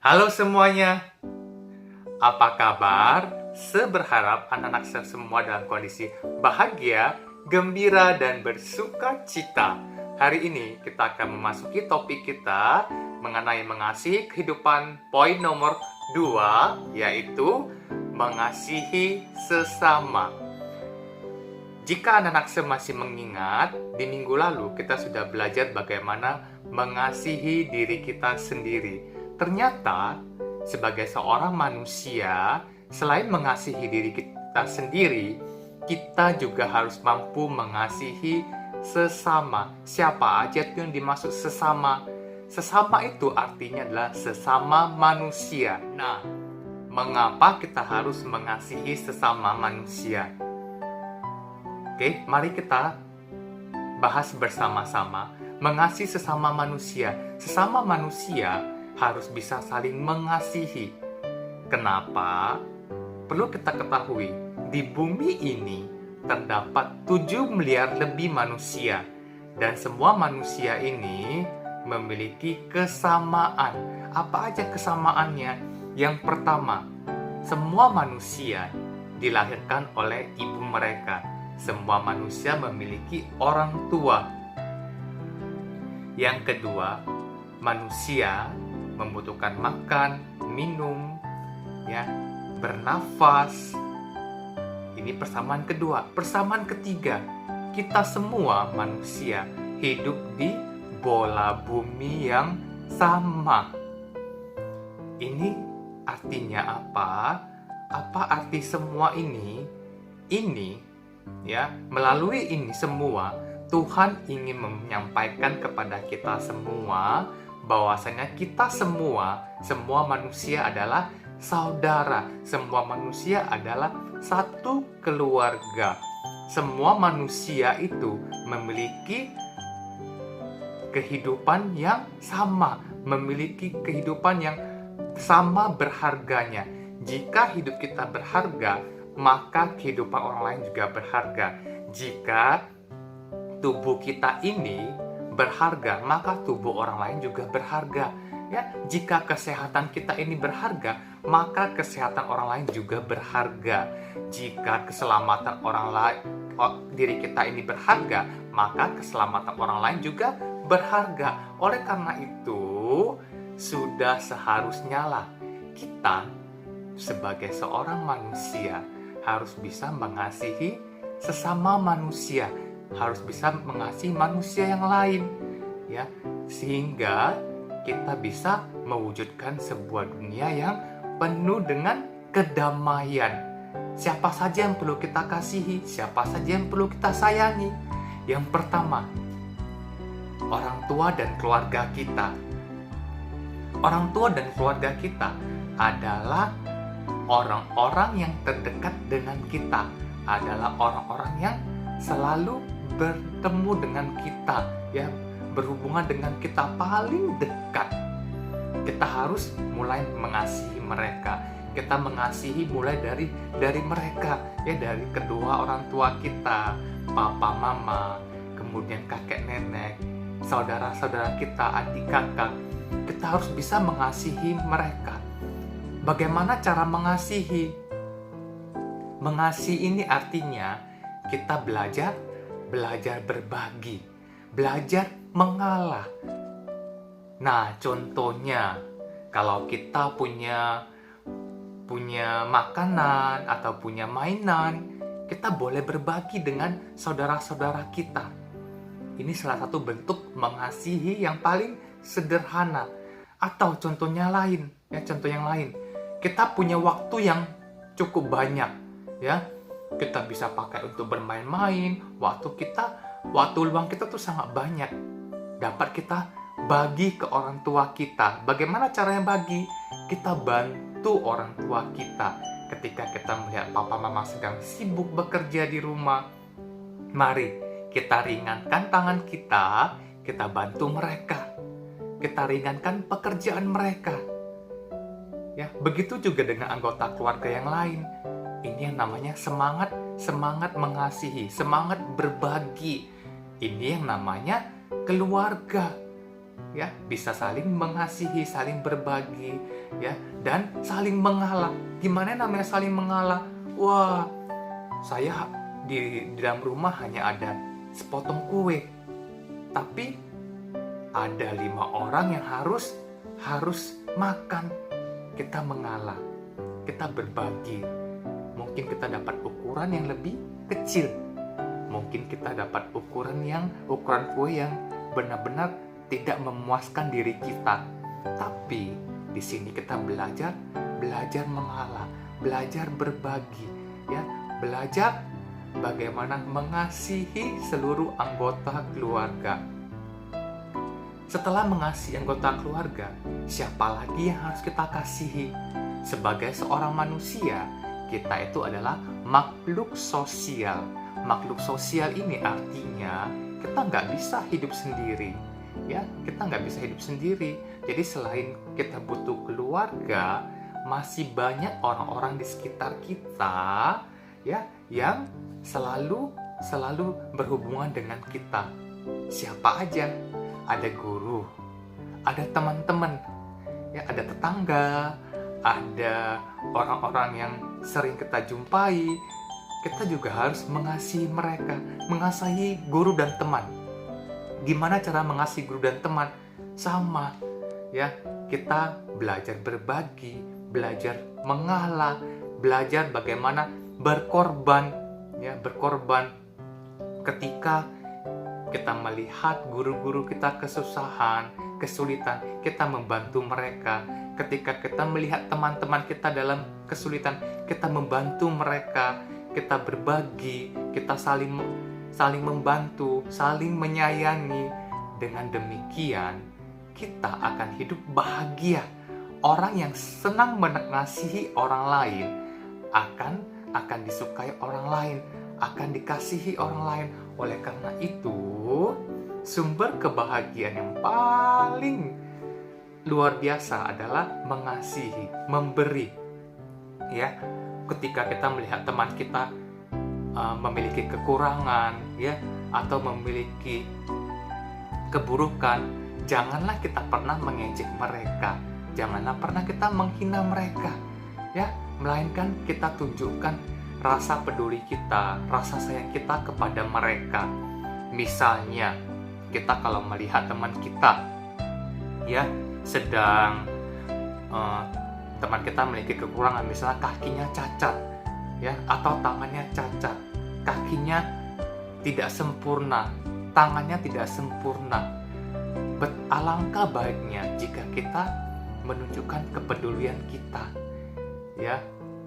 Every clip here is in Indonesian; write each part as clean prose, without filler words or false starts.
Halo semuanya, apa kabar? Berharap anak-anak semua dalam kondisi bahagia, gembira, dan bersuka cita. Hari ini kita akan memasuki topik kita mengenai mengasihi kehidupan poin nomor 2, yaitu mengasihi sesama. Jika anak-anak masih mengingat, di minggu lalu kita sudah belajar bagaimana mengasihi diri kita sendiri. Ternyata, sebagai seorang manusia, selain mengasihi diri kita sendiri, kita juga harus mampu mengasihi sesama. Siapa aja itu yang dimaksud sesama? Sesama itu artinya adalah sesama manusia. Nah, mengapa kita harus mengasihi sesama manusia? Oke, mari kita bahas bersama-sama. Mengasihi sesama manusia. Sesama manusia harus bisa saling mengasihi. Kenapa? Perlu kita ketahui, di bumi ini terdapat 7 miliar lebih manusia. Dan semua manusia ini memiliki kesamaan. Apa aja kesamaannya? Yang pertama, semua manusia dilahirkan oleh ibu mereka. Semua manusia memiliki orang tua. Yang kedua, manusia membutuhkan makan, minum, bernafas. Ini persamaan kedua. Persamaan ketiga, kita semua manusia hidup di bola bumi yang sama. Ini artinya apa? Apa arti semua ini? Melalui ini semua, Tuhan ingin menyampaikan kepada kita semua bahwasanya kita semua manusia adalah saudara. Semua manusia adalah satu keluarga. Semua manusia itu memiliki kehidupan yang sama, memiliki kehidupan yang sama berharganya. Jika hidup kita berharga, maka kehidupan orang lain juga berharga. Jika tubuh kita ini berharga, maka tubuh orang lain juga berharga. Jika kesehatan kita ini berharga, maka kesehatan orang lain juga berharga. Jika keselamatan diri kita ini berharga, maka keselamatan orang lain juga berharga. Oleh karena itu, sudah seharusnya lah kita sebagai seorang manusia harus bisa mengasihi sesama manusia, harus bisa mengasihi manusia yang lain, sehingga kita bisa mewujudkan sebuah dunia yang penuh dengan kedamaian. Siapa saja yang perlu kita kasihi, siapa saja yang perlu kita sayangi. Yang pertama, orang tua dan keluarga kita. Orang tua dan keluarga kita adalah orang-orang yang terdekat dengan kita, adalah orang-orang yang selalu bertemu dengan kita, berhubungan dengan kita paling dekat. Kita harus mulai mengasihi mereka. Kita mengasihi mulai dari mereka, dari kedua orang tua kita, papa, mama, kemudian kakek, nenek, saudara-saudara kita, adik, kakak. Kita harus bisa mengasihi mereka. Bagaimana cara mengasihi? Mengasihi ini artinya kita belajar berbagi, belajar mengalah. Nah, contohnya, kalau kita punya makanan atau punya mainan, kita boleh berbagi dengan saudara-saudara kita. Ini salah satu bentuk mengasihi yang paling sederhana. Atau contoh yang lain, kita punya waktu yang cukup banyak, kita bisa pakai untuk bermain-main. Waktu luang kita tuh sangat banyak, dapat kita bagi ke orang tua kita. Bagaimana caranya bagi? Kita bantu orang tua kita. Ketika kita melihat papa mama sedang sibuk bekerja di rumah, mari kita ringankan tangan kita bantu mereka. Kita ringankan pekerjaan mereka. Begitu juga dengan anggota keluarga yang lain. Ini yang namanya semangat mengasihi, semangat berbagi. Ini yang namanya keluarga. ya, bisa saling mengasihi, saling berbagi, ya, dan saling mengalah. Gimana namanya saling mengalah? Wah, saya di dalam rumah hanya ada sepotong kue, tapi ada 5 orang yang harus makan. Kita mengalah, kita berbagi. Mungkin kita dapat ukuran yang lebih kecil, mungkin kita dapat ukuran kue yang benar-benar tidak memuaskan diri kita. Tapi di sini kita belajar mengalah, belajar berbagi, ya, belajar bagaimana mengasihi seluruh anggota keluarga. Setelah mengasihi anggota keluarga, siapa lagi yang harus kita kasihi? Sebagai seorang manusia, kita itu adalah makhluk sosial. Makhluk sosial ini artinya kita nggak bisa hidup sendiri. Ya, kita nggak bisa hidup sendiri. Jadi selain kita butuh keluarga, masih banyak orang-orang di sekitar kita, ya, yang selalu berhubungan dengan kita. Siapa aja? Ada guru, ada teman-teman, ya, ada tetangga, ada orang-orang yang sering kita jumpai. Kita juga harus mengasihi mereka, mengasihi guru dan teman. Gimana cara mengasihi guru dan teman? Sama, ya, kita belajar berbagi, belajar mengalah, belajar bagaimana berkorban, ya, berkorban ketika kita melihat guru-guru kita kesusahan, kesulitan, kita membantu mereka. Ketika kita melihat teman-teman kita dalam kesulitan, kita membantu mereka, kita berbagi, kita saling membantu, saling menyayangi. Dengan demikian, kita akan hidup bahagia. Orang yang senang mengasihi orang lain akan disukai orang lain, akan dikasihi orang lain. Oleh karena itu, sumber kebahagiaan yang paling luar biasa adalah mengasihi, memberi. Ya, ketika kita melihat teman kita memiliki kekurangan, ya, atau memiliki keburukan, janganlah kita pernah mengejek mereka, janganlah pernah kita menghina mereka, ya, melainkan kita tunjukkan rasa peduli kita, rasa sayang kita kepada mereka. Misalnya, kita kalau melihat teman kita, ya, sedang teman kita memiliki kekurangan, misalnya kakinya cacat, ya, atau tangannya cacat, kakinya tidak sempurna, tangannya tidak sempurna. Alangkah baiknya jika kita menunjukkan kepedulian kita, ya,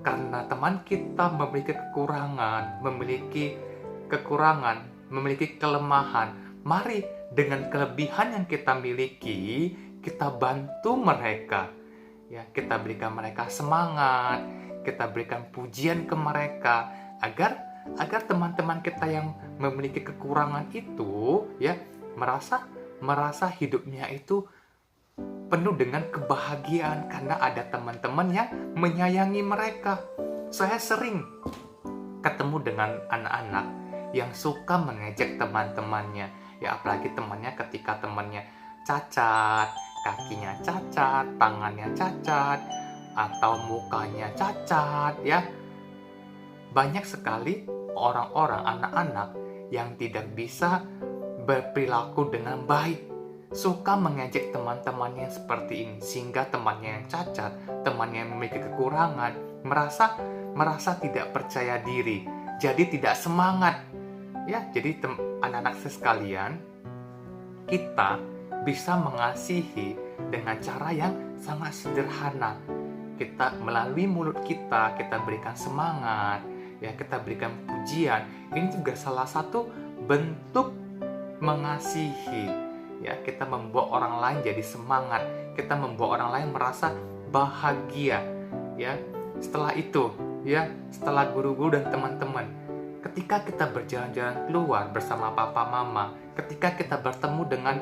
karena teman kita memiliki kekurangan, memiliki kelemahan. Mari dengan kelebihan yang kita miliki, kita bantu mereka. Ya, kita berikan mereka semangat, kita berikan pujian ke mereka agar teman-teman kita yang memiliki kekurangan itu, ya, merasa hidupnya itu penuh dengan kebahagiaan karena ada teman-teman yang menyayangi mereka. Saya sering ketemu dengan anak-anak yang suka mengejek teman-temannya, ya, apalagi temannya ketika temannya cacat, kakinya cacat, tangannya cacat, atau mukanya cacat, ya. Banyak sekali orang-orang, anak-anak yang tidak bisa berperilaku dengan baik, suka mengejek teman-temannya seperti ini, sehingga temannya yang cacat, temannya yang memiliki kekurangan, merasa tidak percaya diri, jadi tidak semangat. Ya, jadi anak-anak sekalian, kita bisa mengasihi dengan cara yang sangat sederhana. Kita melalui mulut kita berikan semangat, ya, kita berikan pujian. Ini juga salah satu bentuk mengasihi. Ya, kita membuat orang lain jadi semangat, kita membuat orang lain merasa bahagia. Ya, setelah itu, ya, setelah guru-guru dan teman-teman, ketika kita berjalan-jalan keluar bersama papa mama, ketika kita bertemu dengan,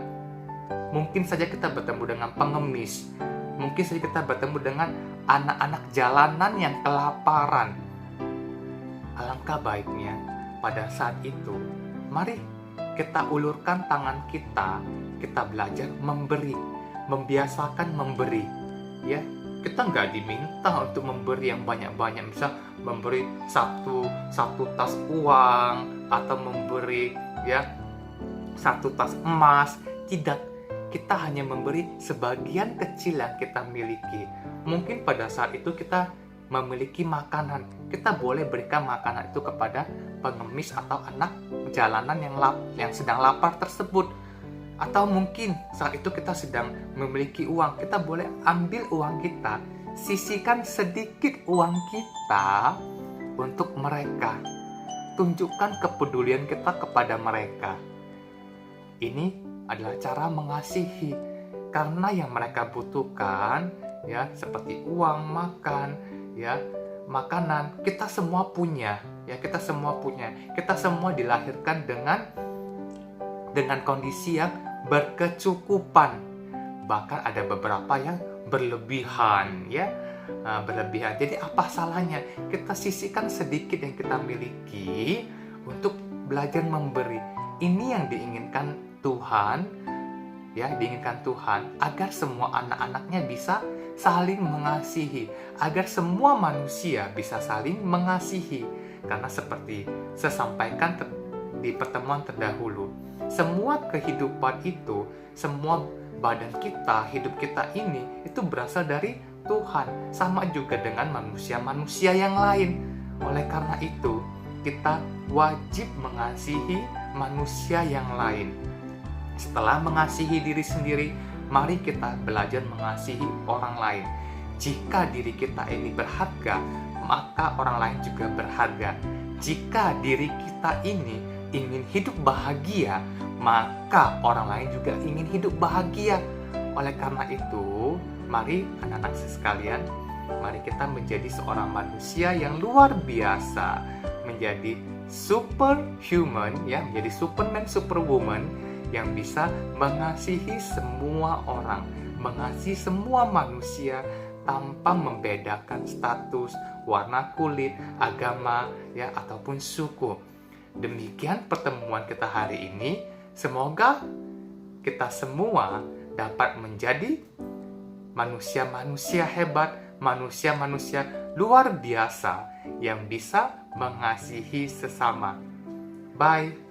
mungkin saja kita bertemu dengan pengemis, mungkin saja kita bertemu dengan anak-anak jalanan yang kelaparan. Alangkah baiknya pada saat itu, mari kita ulurkan tangan kita, kita belajar memberi, membiasakan memberi. Ya, kita nggak diminta untuk memberi yang banyak-banyak, misal memberi satu tas uang atau memberi ya satu tas emas. Tidak, kita hanya memberi sebagian kecil yang kita miliki. Mungkin pada saat itu kita memiliki makanan, kita boleh berikan makanan itu kepada pengemis atau anak jalanan yang sedang lapar tersebut. Atau mungkin saat itu kita sedang memiliki uang, kita boleh ambil uang kita, sisihkan sedikit uang kita untuk mereka. Tunjukkan kepedulian kita kepada mereka. Ini adalah cara mengasihi, karena yang mereka butuhkan ya seperti uang, makan, ya makanan, kita semua punya. Kita semua dilahirkan dengan kondisi yang berkecukupan. Bahkan ada beberapa yang berlebihan, berlebihan. Jadi apa salahnya kita sisihkan sedikit yang kita miliki untuk belajar memberi. Ini yang diinginkan Tuhan, diinginkan Tuhan agar semua anak-anaknya bisa saling mengasihi, agar semua manusia bisa saling mengasihi. Karena seperti saya sampaikan di pertemuan terdahulu, semua kehidupan itu, semua badan kita, hidup kita ini, itu berasal dari Tuhan. Sama juga dengan manusia-manusia yang lain. Oleh karena itu, kita wajib mengasihi manusia yang lain. Setelah mengasihi diri sendiri, mari kita belajar mengasihi orang lain. Jika diri kita ini berharga, maka orang lain juga berharga. Jika diri kita ini ingin hidup bahagia, maka orang lain juga ingin hidup bahagia. Oleh karena itu, mari anak-anak sekalian, mari kita menjadi seorang manusia yang luar biasa, menjadi superhuman, menjadi Superman, Superwoman yang bisa mengasihi semua orang, mengasihi semua manusia tanpa membedakan status, warna kulit, agama, ataupun suku. Demikian pertemuan kita hari ini. Semoga kita semua dapat menjadi manusia-manusia hebat, manusia-manusia luar biasa yang bisa mengasihi sesama. Bye.